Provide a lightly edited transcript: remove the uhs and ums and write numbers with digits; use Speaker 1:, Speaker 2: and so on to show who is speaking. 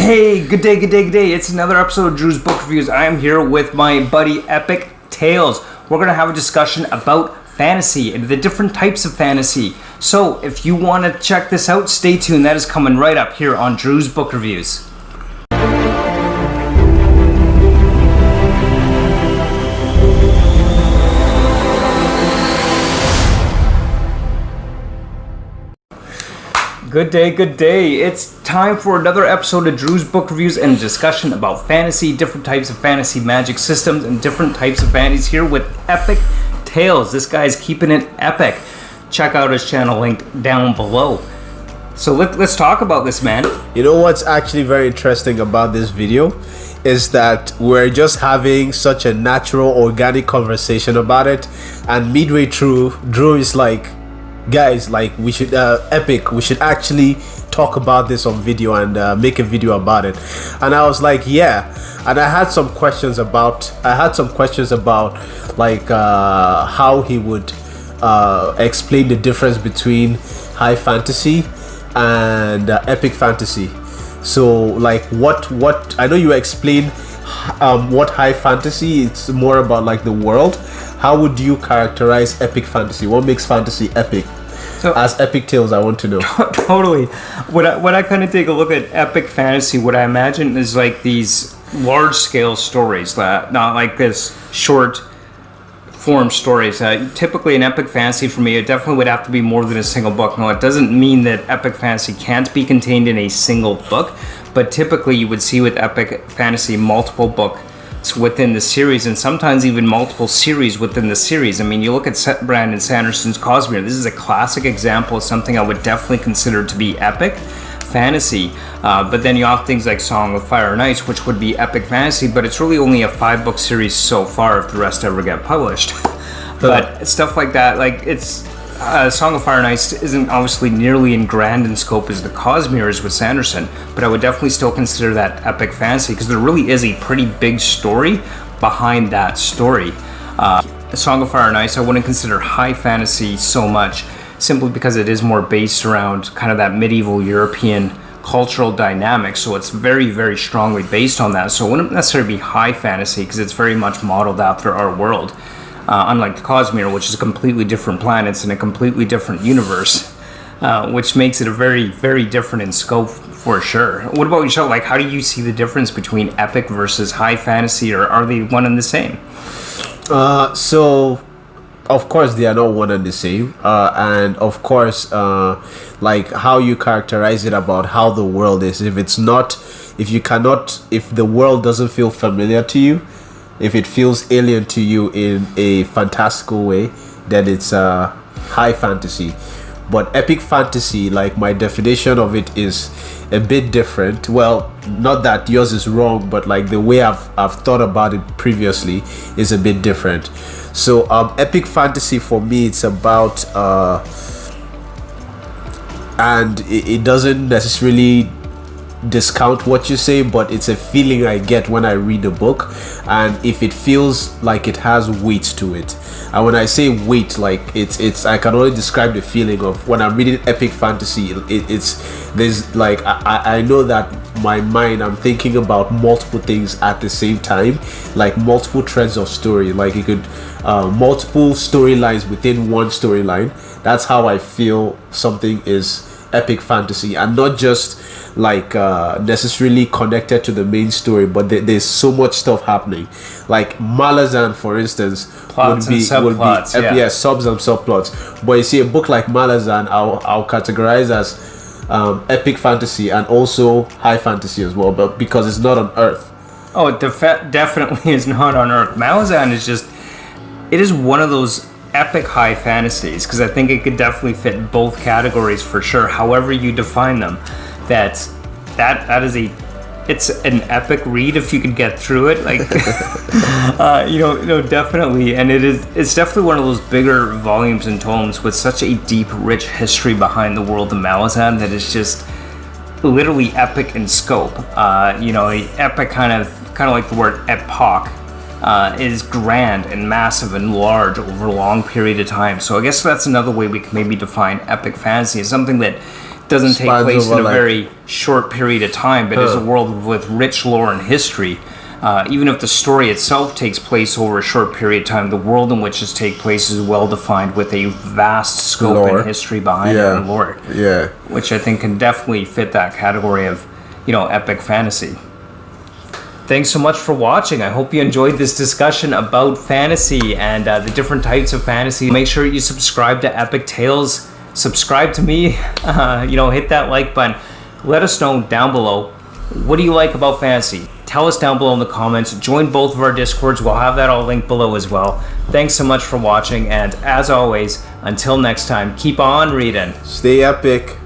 Speaker 1: Hey, good day, good day, good day. It's another episode of Drew's Book Reviews. I am here with my buddy Epic Tales. We're going to have a discussion about fantasy and the different types of fantasy. So, if you want to check this out, stay tuned. That is coming right up here on Drew's Book Reviews. Good day, good day. It's time for another episode of Drew's Book Reviews and a discussion about fantasy, different types of fantasy magic systems, and different types of fantasies here with Epic Tales. This guy's keeping it epic. Check out his channel linked down below. So let's talk about this, man.
Speaker 2: You know what's actually very interesting about this video is that we're just having such a natural, organic conversation about it, and midway through, Drew is like, guys, like we should Epic, we should actually talk about this on video and make a video about it. And I was like, yeah. And I had some questions about like how he would explain the difference between high fantasy and epic fantasy. So like what I know you explained what high fantasy, it's more about like the world. How would you characterize epic fantasy? What makes fantasy epic? So, as Epic Tales, I want to know.
Speaker 1: Totally. When I kind of take a look at epic fantasy, what I imagine is like these large-scale stories, that not like this short-form stories. Typically, an epic fantasy for me, it definitely would have to be more than a single book. No, it doesn't mean that epic fantasy can't be contained in a single book, but typically you would see with epic fantasy multiple books within the series, and sometimes even multiple series within the series. I mean, you look at Brandon Sanderson's Cosmere. This is a classic example of something I would definitely consider to be epic fantasy. But then you have things like Song of Fire and Ice, which would be epic fantasy, but it's really only a 5-book series so far if the rest ever get published. But stuff like that, like it's Song of Fire and Ice isn't obviously nearly in grand in scope as the Cosmere is with Sanderson, but I would definitely still consider that epic fantasy because there really is a pretty big story behind that story. Song of Fire and Ice I wouldn't consider high fantasy so much, simply because it is more based around kind of that medieval European cultural dynamic, so it's very, very strongly based on that. So it wouldn't necessarily be high fantasy because it's very much modeled after our world. Unlike the Cosmere, which is a completely different planets and a completely different universe, which makes it a very, very different in scope for sure. What about yourself? Like, how do you see the difference between epic versus high fantasy, or are they one and the same?
Speaker 2: So, of course, they are not one and the same. And of course, like how you characterize it about how the world is. If the world doesn't feel familiar to you, if it feels alien to you in a fantastical way, then it's high fantasy. But epic fantasy, like my definition of it is a bit different. Well, not that yours is wrong, but like the way I've thought about it previously is a bit different. So epic fantasy for me, it's about and it doesn't necessarily discount what you say, but it's a feeling I get when I read a book, and if it feels like it has weight to it. And when I say weight, like it's I can only describe the feeling of when I'm reading epic fantasy. There's like I know that my mind, I'm thinking about multiple things at the same time, like multiple threads of story, like it could multiple storylines within one storyline. That's how I feel something is epic fantasy, and not just like necessarily connected to the main story, but there's so much stuff happening. Like Malazan, for instance,
Speaker 1: subs and subplots.
Speaker 2: Subs and subplots. But you see, a book like Malazan, I'll categorize as epic fantasy and also high fantasy as well, but because it's not on Earth.
Speaker 1: Oh, it definitely is not on Earth. Malazan is one of those epic high fantasies, because I think it could definitely fit both categories for sure. However you define them, that is it's an epic read if you could get through it. Like, definitely, and it's definitely one of those bigger volumes and tomes with such a deep, rich history behind the world of Malazan that is just literally epic in scope. Epic kind of like the word epoch. Is grand and massive and large over a long period of time. So I guess that's another way we can maybe define epic fantasy as something that doesn't take
Speaker 2: Spans
Speaker 1: place in
Speaker 2: over,
Speaker 1: a
Speaker 2: like-
Speaker 1: very short period of time, but is a world with rich lore and history. Even if the story itself takes place over a short period of time, the world in which it takes place is well defined with a vast scope
Speaker 2: Lore.
Speaker 1: and history behind it and lore.
Speaker 2: Yeah.
Speaker 1: Which I think can definitely fit that category of, epic fantasy. Thanks so much for watching. I hope you enjoyed this discussion about fantasy and the different types of fantasy. Make sure you subscribe to Epic Tales. Subscribe to me. Hit that like button. Let us know down below, what do you like about fantasy? Tell us down below in the comments. Join both of our Discords. We'll have that all linked below as well. Thanks so much for watching, and as always, until next time, keep on reading.
Speaker 2: Stay epic.